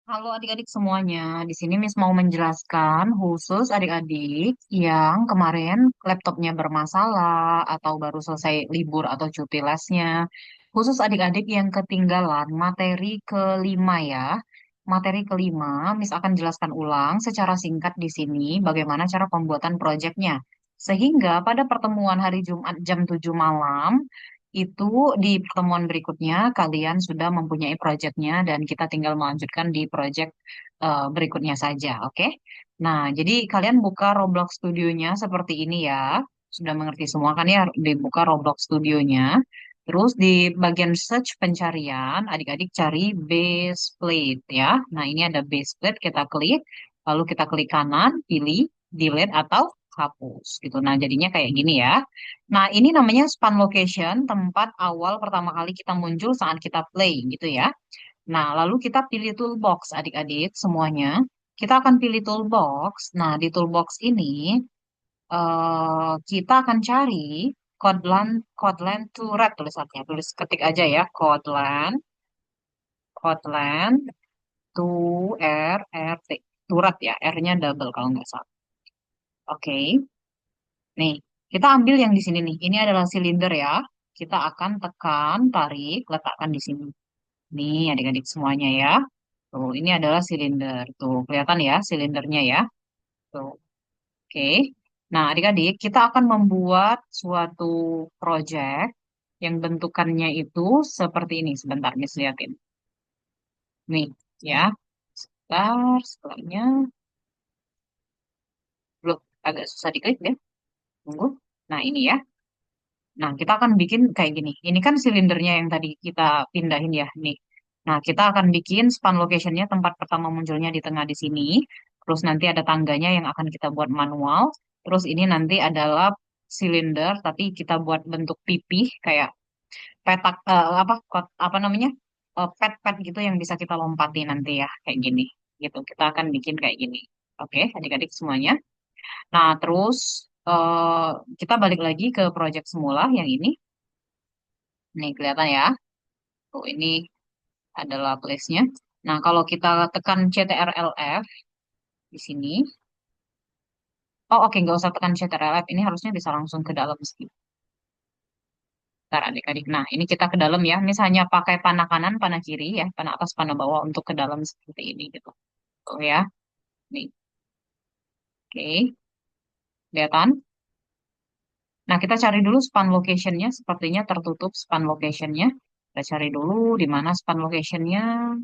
Halo adik-adik semuanya, di sini Miss mau menjelaskan khusus adik-adik yang kemarin laptopnya bermasalah atau baru selesai libur atau cuti lesnya. Khusus adik-adik yang ketinggalan materi kelima ya. Materi kelima, Miss akan jelaskan ulang secara singkat di sini bagaimana cara pembuatan proyeknya. Sehingga pada pertemuan hari Jumat jam 7 malam, itu di pertemuan berikutnya kalian sudah mempunyai proyeknya dan kita tinggal melanjutkan di proyek berikutnya saja, oke? Nah, jadi kalian buka Roblox Studionya seperti ini ya. Sudah mengerti semua kan ya, dibuka Roblox Studionya. Terus di bagian search pencarian, adik-adik cari base plate ya. Nah, ini ada base plate, kita klik, lalu kita klik kanan, pilih delete atau hapus gitu. Nah, jadinya kayak gini ya. Nah, ini namanya span location, tempat awal pertama kali kita muncul saat kita play gitu ya. Nah, lalu kita pilih toolbox adik-adik semuanya. Kita akan pilih toolbox. Nah, di toolbox ini kita akan cari Kotlin to Red tulisannya. Tulis ketik aja ya, Kotlin to R T. Turat ya, R-nya double kalau nggak salah. Oke. Nih, kita ambil yang di sini nih. Ini adalah silinder ya. Kita akan tekan, tarik, letakkan di sini. Nih, adik-adik semuanya ya. Tuh, ini adalah silinder. Tuh, kelihatan ya silindernya ya. Tuh, oke. Nah, adik-adik, kita akan membuat suatu project yang bentukannya itu seperti ini. Sebentar, Miss liatin. Nih, ya. Sebentar, setelahnya. Belum, agak susah diklik ya. Tunggu. Nah, ini ya. Nah, kita akan bikin kayak gini. Ini kan silindernya yang tadi kita pindahin ya, nih. Nah, kita akan bikin span locationnya tempat pertama munculnya di tengah di sini. Terus nanti ada tangganya yang akan kita buat manual. Terus ini nanti adalah silinder, tapi kita buat bentuk pipih kayak petak apa namanya pet-pet gitu yang bisa kita lompati nanti ya kayak gini. Gitu. Kita akan bikin kayak gini. Oke, adik-adik semuanya. Nah, terus kita balik lagi ke project semula yang ini. Nih, kelihatan ya. Tuh, ini adalah place-nya. Nah, kalau kita tekan CTRL-F di sini. Oh, oke, nggak usah tekan CTRL-F. Ini harusnya bisa langsung ke dalam sih. Bentar, adik-adik. Nah, ini kita ke dalam ya. Misalnya pakai panah kanan, panah kiri ya. Panah atas, panah bawah untuk ke dalam seperti ini gitu. Tuh ya. Nih, oke. Kelihatan? Nah, kita cari dulu span location-nya. Sepertinya tertutup span location-nya. Kita cari dulu di mana span location-nya.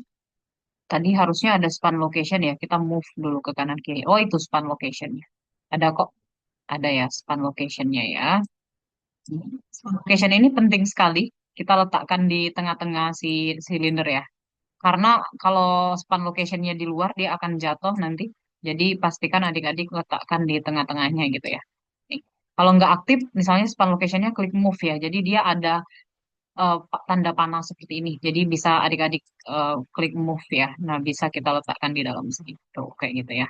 Tadi harusnya ada span location ya. Kita move dulu ke kanan kiri. Oh, itu span location-nya. Ada kok. Ada ya span location-nya ya. Span location ini penting sekali. Kita letakkan di tengah-tengah si silinder ya. Karena kalau span location-nya di luar, dia akan jatuh nanti. Jadi pastikan adik-adik letakkan di tengah-tengahnya gitu ya. Nih. Kalau nggak aktif, misalnya span location-nya klik move ya. Jadi dia ada tanda panah seperti ini. Jadi bisa adik-adik klik move ya. Nah, bisa kita letakkan di dalam sini. Tuh, kayak gitu ya.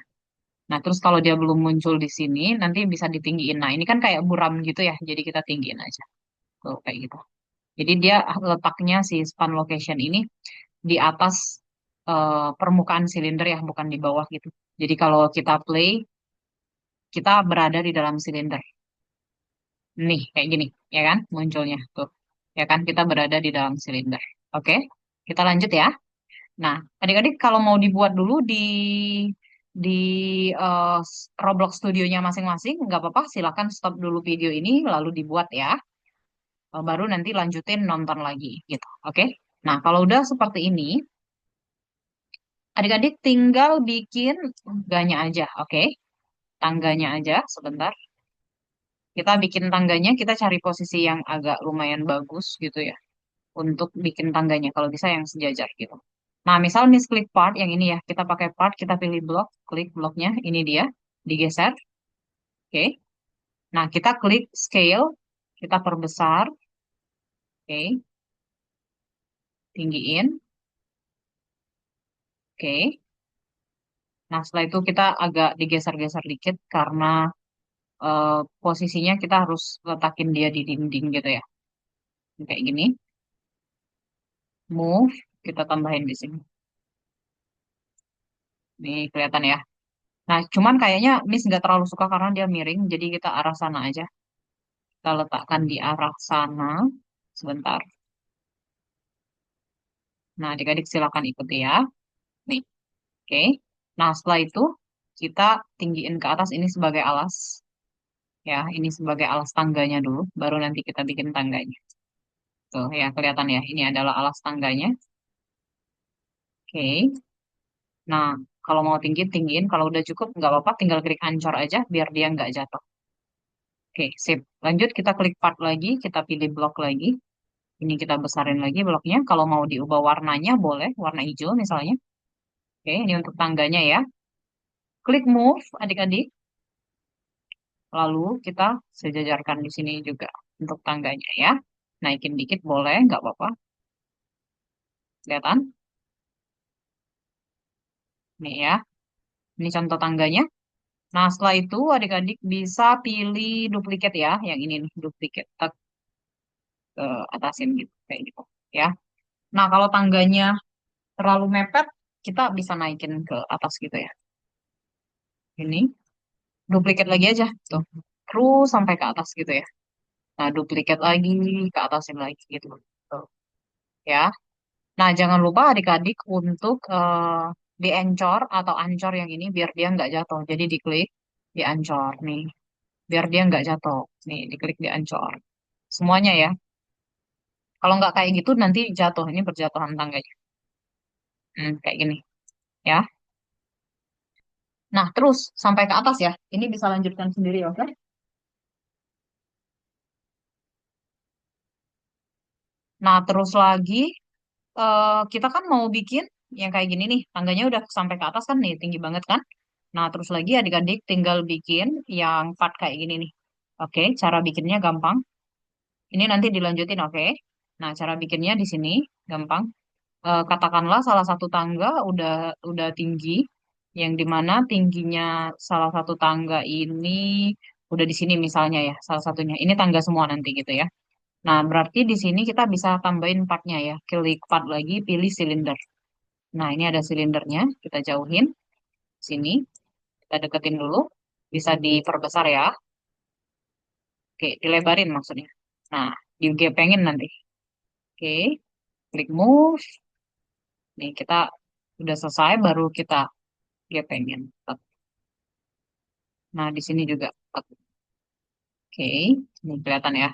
Nah, terus kalau dia belum muncul di sini, nanti bisa ditinggiin. Nah, ini kan kayak buram gitu ya. Jadi kita tinggiin aja. Tuh, kayak gitu. Jadi dia letaknya si span location ini di atas permukaan silinder ya, bukan di bawah gitu. Jadi kalau kita play, kita berada di dalam silinder. Nih, kayak gini, ya kan? Munculnya tuh. Ya kan? Kita berada di dalam silinder. Oke, kita lanjut ya. Nah, adik-adik kalau mau dibuat dulu di Roblox studionya masing-masing, nggak apa-apa, silakan stop dulu video ini lalu dibuat ya. Baru nanti lanjutin nonton lagi gitu. Oke. Nah, kalau udah seperti ini, adik-adik tinggal bikin tangganya aja, oke? Tangganya aja sebentar. Kita bikin tangganya, kita cari posisi yang agak lumayan bagus gitu ya. Untuk bikin tangganya, kalau bisa yang sejajar gitu. Nah, misal nih klik part yang ini ya, kita pakai part, kita pilih blok, klik bloknya, ini dia, digeser, oke. Nah, kita klik scale, kita perbesar, oke, tinggiin, oke. Nah, setelah itu kita agak digeser-geser dikit karena eh, posisinya kita harus letakin dia di dinding gitu ya, kayak gini. Move, kita tambahin di sini. Nih kelihatan ya. Nah, cuman kayaknya Miss nggak terlalu suka karena dia miring, jadi kita arah sana aja. Kita letakkan di arah sana. Sebentar. Nah, adik-adik silakan ikuti ya. Nih, oke. Nah, setelah itu kita tinggiin ke atas ini sebagai alas. Ya, ini sebagai alas tangganya dulu, baru nanti kita bikin tangganya. Tuh, ya kelihatan ya, ini adalah alas tangganya. Oke. Nah, kalau mau tinggi, tinggiin. Kalau udah cukup, nggak apa-apa, tinggal klik ancor aja biar dia nggak jatuh. Oke, sip. Lanjut, kita klik part lagi, kita pilih blok lagi. Ini kita besarin lagi bloknya. Kalau mau diubah warnanya, boleh. Warna hijau misalnya. Oke, ini untuk tangganya ya. Klik move, adik-adik. Lalu kita sejajarkan di sini juga untuk tangganya ya. Naikin dikit boleh, nggak apa-apa. Kelihatan? Nih ya. Ini contoh tangganya. Nah, setelah itu adik-adik bisa pilih duplikat ya. Yang ini nih, duplikat. Tek, ke atasin gitu, kayak gitu. Ya. Nah, kalau tangganya terlalu mepet, kita bisa naikin ke atas gitu ya. Ini, duplikat lagi aja. Tuh. Terus sampai ke atas gitu ya. Nah, duplikat lagi, ke atasin lagi gitu. Tuh. Ya. Nah, jangan lupa adik-adik untuk diencor atau ancor yang ini biar dia nggak jatuh. Jadi diklik diancor nih, biar dia nggak jatuh. Nih, diklik diancor. Semuanya ya. Kalau nggak kayak gitu nanti jatuh. Ini berjatuhan tangganya. Kayak gini ya. Nah, terus sampai ke atas ya. Ini bisa lanjutkan sendiri, oke? Nah, terus lagi kita kan mau bikin yang kayak gini nih. Tangganya udah sampai ke atas kan nih, tinggi banget kan? Nah, terus lagi adik-adik tinggal bikin yang part kayak gini nih. Oke, cara bikinnya gampang. Ini nanti dilanjutin, oke? Nah, cara bikinnya di sini gampang. Katakanlah salah satu tangga udah tinggi, yang dimana tingginya salah satu tangga ini udah di sini misalnya ya, salah satunya. Ini tangga semua nanti gitu ya. Nah, berarti di sini kita bisa tambahin partnya ya. Klik part lagi, pilih silinder. Nah, ini ada silindernya, kita jauhin. Sini, kita deketin dulu. Bisa diperbesar ya. Oke, dilebarin maksudnya. Nah, digepengin nanti. Oke, klik move. Nih, kita udah selesai, baru kita gepengin. Nah, di sini juga. Oke, ini kelihatan ya.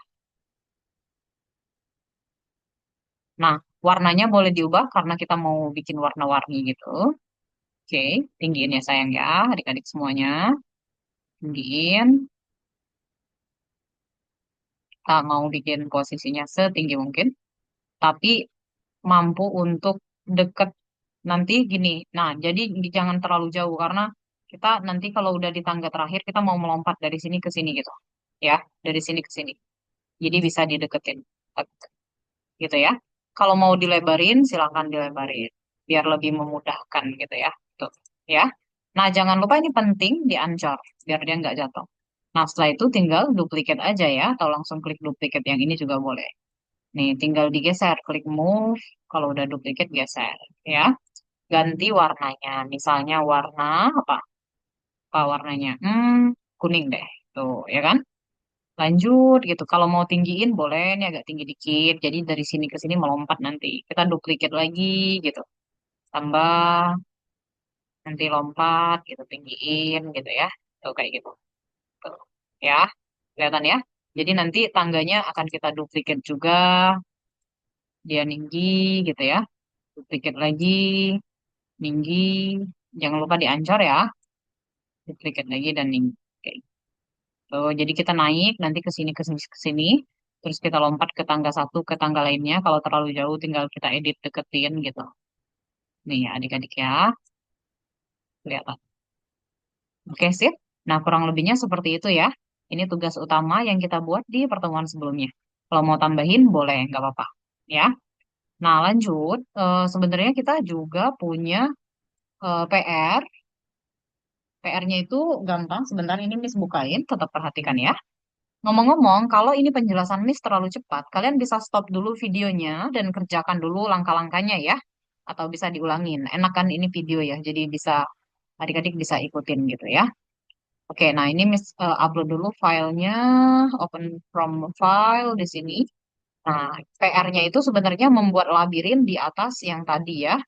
Nah, warnanya boleh diubah karena kita mau bikin warna-warni gitu. Oke, tinggiin ya sayang ya, adik-adik semuanya. Tinggiin. Kita mau bikin posisinya setinggi mungkin. Tapi mampu untuk deket nanti gini. Nah, jadi jangan terlalu jauh karena kita nanti kalau udah di tangga terakhir kita mau melompat dari sini ke sini gitu. Ya, dari sini ke sini. Jadi bisa dideketin. Gitu ya. Kalau mau dilebarin, silakan dilebarin. Biar lebih memudahkan gitu ya. Tuh, ya. Nah, jangan lupa ini penting diancor, biar dia nggak jatuh. Nah, setelah itu tinggal duplikat aja ya, atau langsung klik duplikat yang ini juga boleh. Nih, tinggal digeser, klik move. Kalau udah duplikat, geser. Ya, ganti warnanya. Misalnya warna apa? Apa warnanya? Kuning deh. Tuh, ya kan? Lanjut gitu. Kalau mau tinggiin boleh nih agak tinggi dikit. Jadi dari sini ke sini melompat nanti. Kita duplikat lagi gitu. Tambah, nanti lompat gitu, tinggiin gitu ya. Tuh kayak gitu. Tuh. Ya, kelihatan ya. Jadi nanti tangganya akan kita duplikat juga. Dia tinggi gitu ya. Duplikat lagi, tinggi. Jangan lupa diancor ya. Duplikat lagi dan tinggi. Oke. Tuh, jadi kita naik nanti ke sini ke sini ke sini. Terus kita lompat ke tangga satu ke tangga lainnya. Kalau terlalu jauh tinggal kita edit deketin gitu. Nih ya adik-adik ya. Kelihatan. Oke sip. Nah kurang lebihnya seperti itu ya. Ini tugas utama yang kita buat di pertemuan sebelumnya. Kalau mau tambahin boleh, nggak apa-apa. Ya. Nah lanjut. Sebenarnya kita juga punya PR. PR-nya itu gampang. Sebentar ini Miss bukain. Tetap perhatikan ya. Ngomong-ngomong, kalau ini penjelasan Miss terlalu cepat, kalian bisa stop dulu videonya dan kerjakan dulu langkah-langkahnya ya. Atau bisa diulangin. Enak kan ini video ya, jadi bisa Adik-adik bisa ikutin gitu ya. Oke, nah ini Miss upload dulu filenya, open from file di sini. Nah, PR-nya itu sebenarnya membuat labirin di atas yang tadi ya.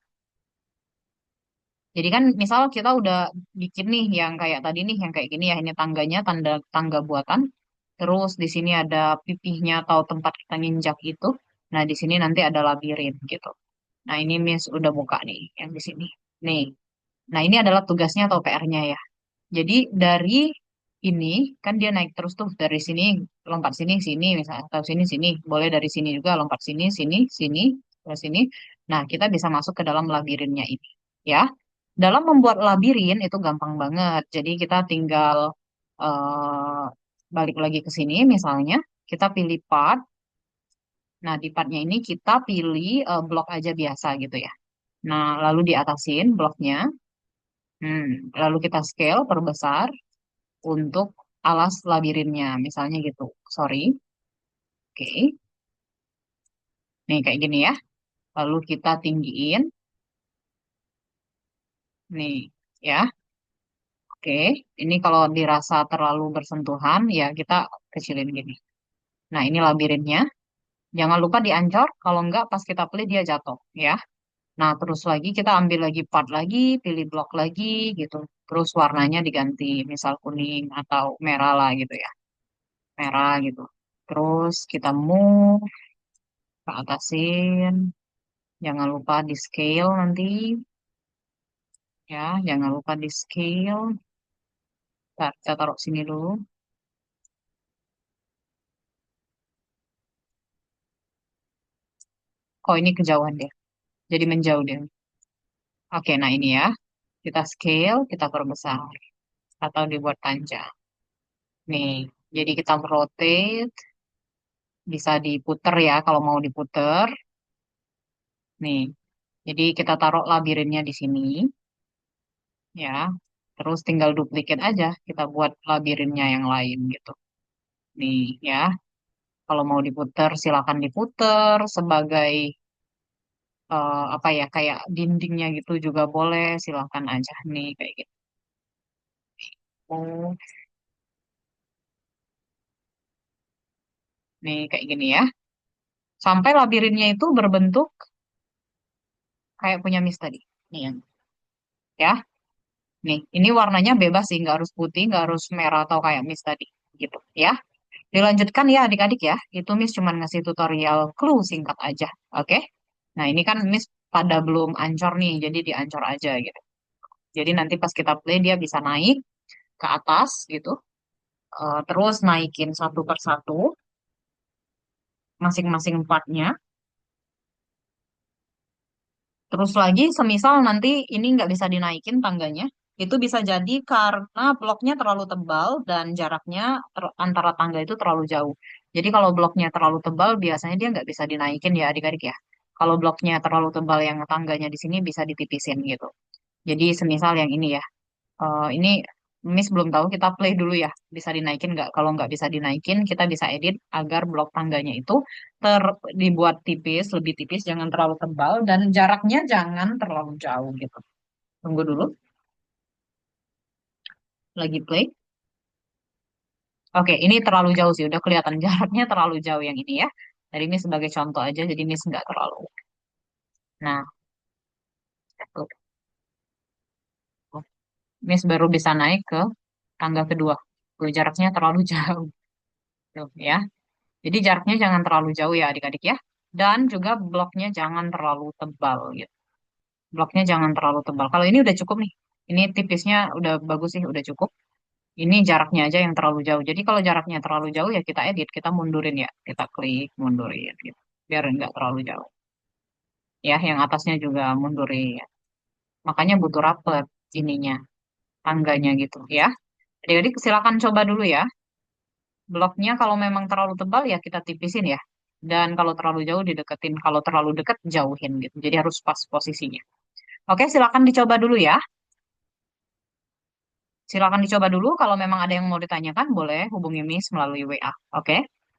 Jadi kan misal kita udah bikin nih yang kayak tadi nih, yang kayak gini ya, ini tangganya, tanda tangga buatan. Terus di sini ada pipihnya atau tempat kita nginjak itu. Nah, di sini nanti ada labirin gitu. Nah, ini Miss udah buka nih yang di sini. Nih. Nah, ini adalah tugasnya atau PR-nya ya. Jadi dari ini kan dia naik terus tuh dari sini lompat sini sini misalnya atau sini sini boleh dari sini juga lompat sini sini sini ke sini. Nah kita bisa masuk ke dalam labirinnya ini ya. Dalam membuat labirin itu gampang banget. Jadi kita tinggal eh, balik lagi ke sini misalnya kita pilih part. Nah di partnya ini kita pilih blok aja biasa gitu ya. Nah lalu diatasin bloknya. Lalu kita scale perbesar untuk alas labirinnya, misalnya gitu. Sorry, oke. Nih kayak gini ya. Lalu kita tinggiin, nih ya. Oke, ini kalau dirasa terlalu bersentuhan, ya kita kecilin gini. Nah ini labirinnya. Jangan lupa diancor, kalau enggak pas kita play dia jatuh ya. Nah terus lagi kita ambil lagi part lagi, pilih blok lagi gitu. Terus warnanya diganti, misal kuning atau merah lah gitu ya. Merah gitu. Terus kita move ke atasin. Jangan lupa di scale nanti ya, jangan lupa di scale. Bentar, kita taruh sini dulu. Kok ini kejauhan deh. Jadi menjauh deh. Oke, nah ini ya. Kita scale, kita perbesar. Atau dibuat panjang. Nih, jadi kita rotate. Bisa diputer ya kalau mau diputer. Nih, jadi kita taruh labirinnya di sini. Ya, terus tinggal duplicate aja. Kita buat labirinnya yang lain gitu. Nih ya, kalau mau diputer silakan diputer sebagai apa ya kayak dindingnya gitu juga boleh silahkan aja nih kayak gitu. Oh, nih kayak gini ya sampai labirinnya itu berbentuk kayak punya Miss tadi nih ya nih ini warnanya bebas sih nggak harus putih nggak harus merah atau kayak Miss tadi gitu ya dilanjutkan ya adik-adik ya itu Miss cuman ngasih tutorial clue singkat aja oke nah ini kan Miss pada belum ancor nih jadi diancor aja gitu jadi nanti pas kita play dia bisa naik ke atas gitu. Terus naikin satu per satu masing-masing partnya. Terus lagi, semisal nanti ini nggak bisa dinaikin tangganya, itu bisa jadi karena bloknya terlalu tebal dan jaraknya antara tangga itu terlalu jauh. Jadi kalau bloknya terlalu tebal, biasanya dia nggak bisa dinaikin ya adik-adik ya. Kalau bloknya terlalu tebal yang tangganya di sini bisa ditipisin gitu. Jadi semisal yang ini ya. Ini Miss belum tahu kita play dulu ya bisa dinaikin nggak kalau nggak bisa dinaikin kita bisa edit agar blok tangganya itu dibuat tipis lebih tipis jangan terlalu tebal dan jaraknya jangan terlalu jauh gitu tunggu dulu lagi play oke ini terlalu jauh sih udah kelihatan jaraknya terlalu jauh yang ini ya tadi ini sebagai contoh aja jadi Miss nggak terlalu nah tuh Miss baru bisa naik ke tangga kedua tuh jaraknya terlalu jauh tuh ya. Jadi jaraknya jangan terlalu jauh ya adik-adik ya. Dan juga bloknya jangan terlalu tebal gitu. Bloknya jangan terlalu tebal. Kalau ini udah cukup nih. Ini tipisnya udah bagus sih, udah cukup. Ini jaraknya aja yang terlalu jauh. Jadi kalau jaraknya terlalu jauh ya kita edit, kita mundurin ya. Kita klik, mundurin gitu. Biar nggak terlalu jauh. Ya, yang atasnya juga mundurin. Makanya butuh rapet ininya, tangganya gitu ya. Adik-adik silakan coba dulu ya. Bloknya kalau memang terlalu tebal ya kita tipisin ya. Dan kalau terlalu jauh dideketin, kalau terlalu deket jauhin gitu. Jadi harus pas posisinya. Oke, silakan dicoba dulu ya. Silakan dicoba dulu. Kalau memang ada yang mau ditanyakan, boleh hubungi Miss melalui WA. Oke?